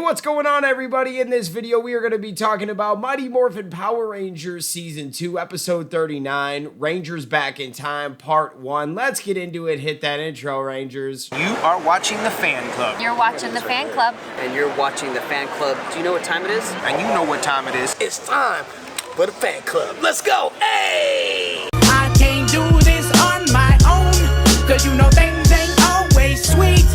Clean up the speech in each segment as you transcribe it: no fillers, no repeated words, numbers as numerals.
What's going on, everybody? In this video, we are going to be talking about Mighty Morphin Power Rangers Season 2, Episode 39, Rangers Back in Time, Part 1. Let's get into it. Hit that intro, Rangers. You are watching the Fan Club. You're watching the Fan Club. And you're watching the Fan Club. Do you know what time it is? And you know what time it is. It's time for the Fan Club. Let's go. Hey! I can't do this on my own, cause you know things ain't always sweet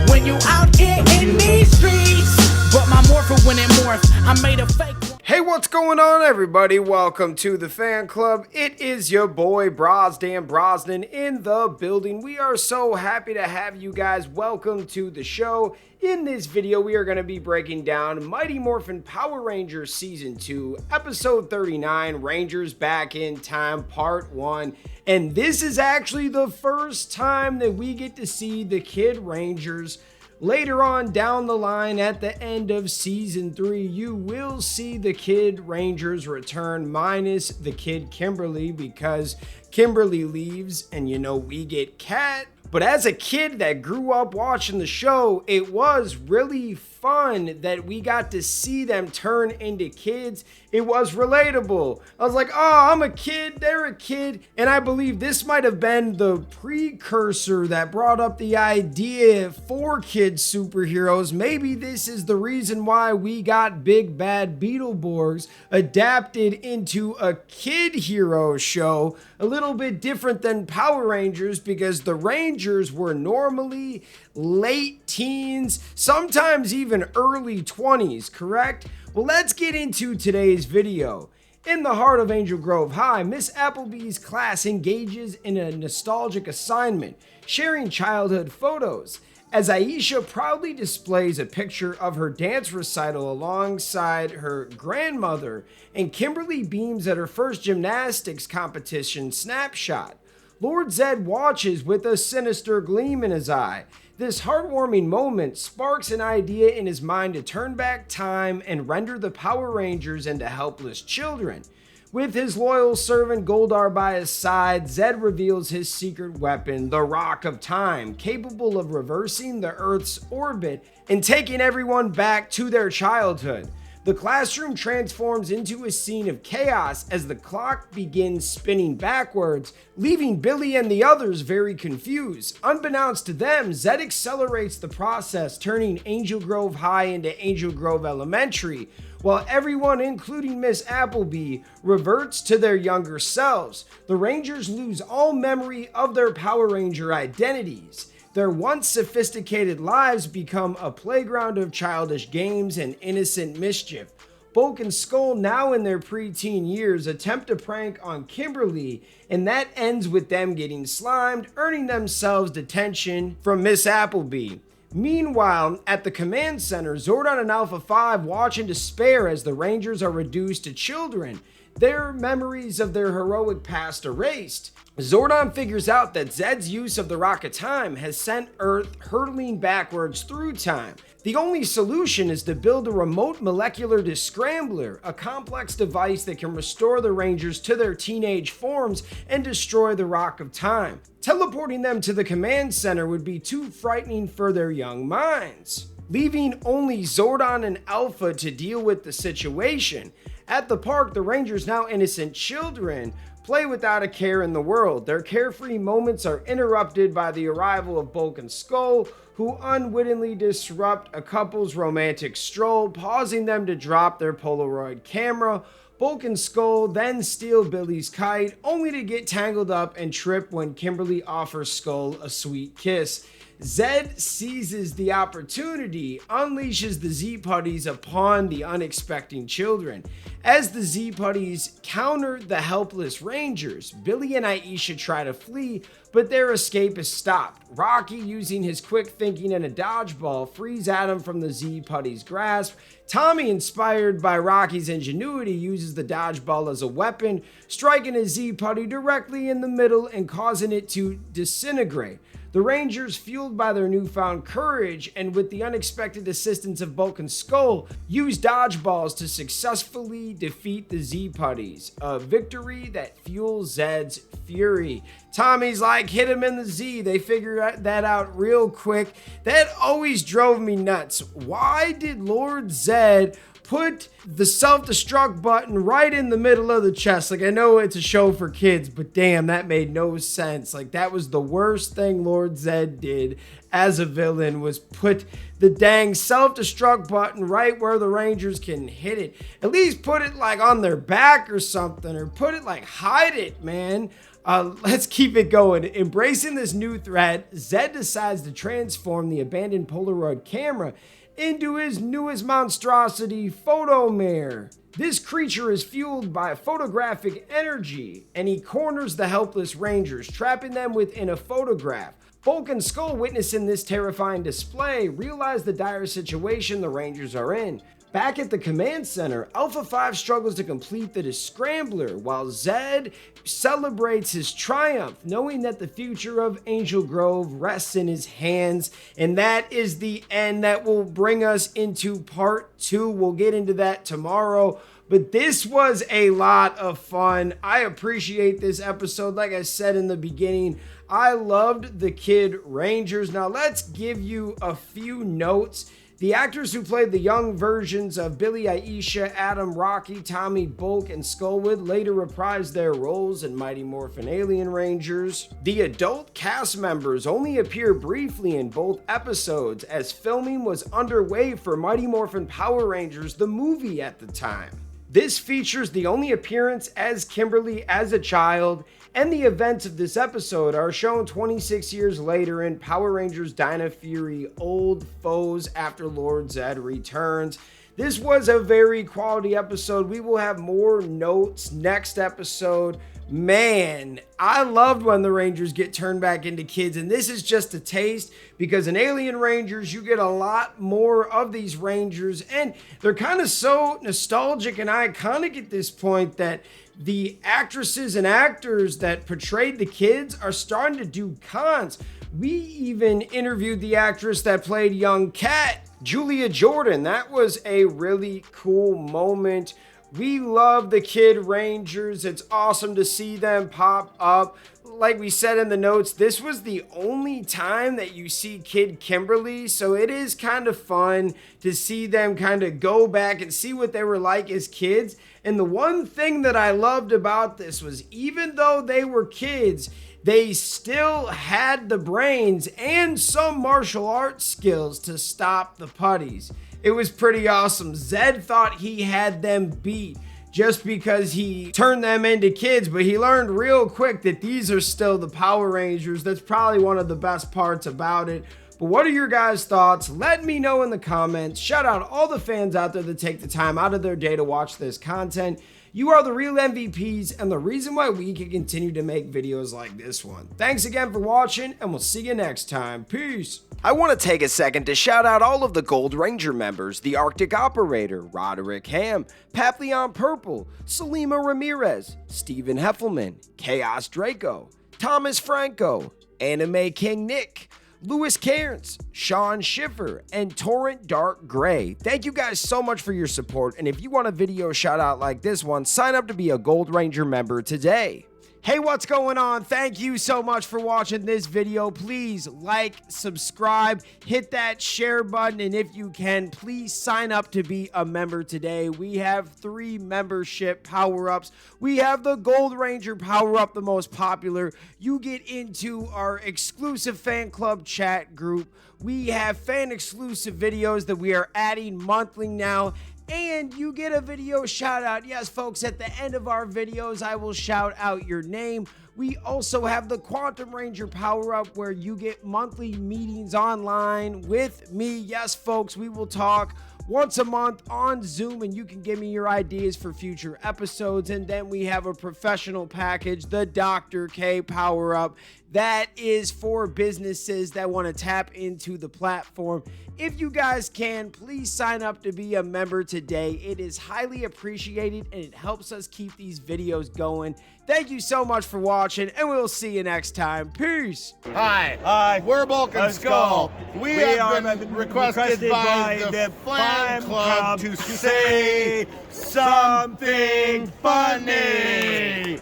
when you out here in these streets. But my Morphin when it morphed, I made a fake. Hey, what's going on, everybody? Welcome to the Fan Club. It is your boy Brosnan in the building. We are so happy to have you guys. Welcome to the show. In this video, we are going to be breaking down Mighty Morphin Power Rangers Season 2, Episode 39, Rangers Back in Time, Part 1. And this is actually the first time that we get to see the Kid Rangers. Later on down the line at the end of Season 3, you will see the Kid Rangers return minus the Kid Kimberly because Kimberly leaves and we get Kat. But as a kid that grew up watching the show, it was really fun that we got to see them turn into kids. It was relatable. I was like, oh, I'm a kid, they're a kid. And I believe this might have been the precursor that brought up the idea for kid superheroes. Maybe this is the reason why we got Big Bad Beetleborgs adapted into a kid hero show. A little bit different than Power Rangers because the Rangers were normally late teens, sometimes even early 20s, correct? Well, let's get into today's video. In the heart of Angel Grove High, Miss Appleby's class engages in a nostalgic assignment, sharing childhood photos, as Aisha proudly displays a picture of her dance recital alongside her grandmother, and Kimberly beams at her first gymnastics competition snapshot. Lord Zed watches with a sinister gleam in his eye. This heartwarming moment sparks an idea in his mind to turn back time and render the Power Rangers into helpless children. With his loyal servant Goldar by his side, Zed reveals his secret weapon, the Rock of Time, capable of reversing the Earth's orbit and taking everyone back to their childhood. The classroom transforms into a scene of chaos as the clock begins spinning backwards, leaving Billy and the others very confused. Unbeknownst to them, Zed accelerates the process, turning Angel Grove High into Angel Grove Elementary, while everyone, including Miss Appleby, reverts to their younger selves. The Rangers lose all memory of their Power Ranger identities. Their once sophisticated lives become a playground of childish games and innocent mischief. Bulk and Skull, now in their preteen years, attempt a prank on Kimberly, and that ends with them getting slimed, earning themselves detention from Miss Appleby. Meanwhile, at the command center, Zordon and Alpha 5 watch in despair as the Rangers are reduced to children, their memories of their heroic past erased. Zordon figures out that Zed's use of the Rock of Time has sent Earth hurtling backwards through time. The only solution is to build a remote molecular descrambler, a complex device that can restore the Rangers to their teenage forms and destroy the Rock of Time. Teleporting them to the command center would be too frightening for their young minds, leaving only Zordon and Alpha to deal with the situation. At the park, the Rangers, now innocent children, play without a care in the world. Their carefree moments are interrupted by the arrival of Bulk and Skull, who unwittingly disrupt a couple's romantic stroll, causing them to drop their Polaroid camera. Bulk and Skull then steal Billy's kite, only to get tangled up and trip when Kimberly offers Skull a sweet kiss. Zed seizes the opportunity, unleashes the Z-Putties upon the unexpecting children. As the Z-Putties counter the helpless Rangers, Billy and Aisha try to flee, but their escape is stopped. Rocky, using his quick thinking and a dodgeball, frees Adam from the Z-Putties' grasp. Tommy, inspired by Rocky's ingenuity, uses the dodgeball as a weapon, striking a Z-Putty directly in the middle and causing it to disintegrate. The Rangers, fueled by their newfound courage and with the unexpected assistance of Bulk and Skull, use dodgeballs to successfully defeat the Z-Putties, a victory that fuels Zed's Fury. Tommy's like, hit him in the Z. They figure that out real quick. That always drove me nuts. Why did Lord Zed put the self-destruct button right in the middle of the chest? Like, I know it's a show for kids, but damn, that made no sense. Like, that was the worst thing Lord Zed did as a villain, was put the dang self-destruct button right where the Rangers can hit it. At least put it like on their back or something, or put it like, hide it, man. Let's keep it going. Embracing this new threat, Zed decides to transform the abandoned Polaroid camera into his newest monstrosity, Photomare. This creature is fueled by photographic energy, and he corners the helpless Rangers, trapping them within a photograph. Bulk and Skull, witnessing this terrifying display, realize the dire situation the Rangers are in. Back at the command center, Alpha 5 struggles to complete the Scrambler, while Zed celebrates his triumph, knowing that the future of Angel Grove rests in his hands. And that is the end that will bring us into part 2. We'll get into that tomorrow. But this was a lot of fun. I appreciate this episode. Like I said in the beginning, I loved the Kid Rangers. Now let's give you a few notes. The actors who played the young versions of Billy Aisha, Adam, Rocky, Tommy, Bulk, and Skullwood later reprised their roles in Mighty Morphin Alien Rangers. The adult cast members only appear briefly in both episodes, as filming was underway for Mighty Morphin Power Rangers, the movie at the time. This features the only appearance as Kimberly as a child, and the events of this episode are shown 26 years later in Power Rangers Dyna Fury Old Foes after Lord Zed returns. This was a very quality episode. We will have more notes next episode. Man, I loved when the Rangers get turned back into kids, and this is just a taste, because in Alien Rangers you get a lot more of these Rangers, and they're kind of so nostalgic and iconic at this point that the actresses and actors that portrayed the kids are starting to do cons. We even interviewed the actress that played young Kat, Julia Jordan. That was a really cool moment. We love the Kid Rangers. It's awesome to see them pop up. Like we said in the notes, this was the only time that you see Kid Kimberly, so it is kind of fun to see them kind of go back and see what they were like as kids. And the one thing that I loved about this was, even though they were kids, they still had the brains and some martial arts skills to stop the putties. It was pretty awesome. Zed thought he had them beat just because he turned them into kids, but he learned real quick that these are still the Power Rangers. That's probably one of the best parts about it. But what are your guys' thoughts? Let me know in the comments. Shout out all the fans out there that take the time out of their day to watch this content. You are the real MVPs and the reason why we can continue to make videos like this one. Thanks again for watching, and we'll see you next time. Peace. I want to take a second to shout out all of the Gold Ranger members: the Arctic Operator, Roderick Ham, Papillon Purple, Selima Ramirez, Stephen Heffelman, Chaos Draco, Thomas Franco, Anime King Nick, Lewis Cairns, Sean Schiffer, and Torrent Dark Gray. Thank you guys so much for your support, and if you want a video shout out like this one, sign up to be a Gold Ranger member today. Hey, what's going on? Thank you so much for watching this video. Please like, subscribe, hit that share button, and if you can, please sign up to be a member today. We have 3 membership power-ups. We have the Gold Ranger power-up, the most popular. You get into our exclusive fan club chat group. We have fan-exclusive videos that we are adding monthly now, and you get a video shout out. Yes, folks, at the end of our videos, I will shout out your name. We also have the Quantum Ranger Power Up, where you get monthly meetings online with me. Yes, folks, we will talk once a month on Zoom, and you can give me your ideas for future episodes. And then we have a professional package, the Dr. K Power Up. That is for businesses that want to tap into the platform. If you guys can, please sign up to be a member today. It is highly appreciated, and it helps us keep these videos going. Thank you so much for watching, and we'll see you next time. Peace. Hi, we're Bulk and Skull. We have been requested by the fan club to say something funny.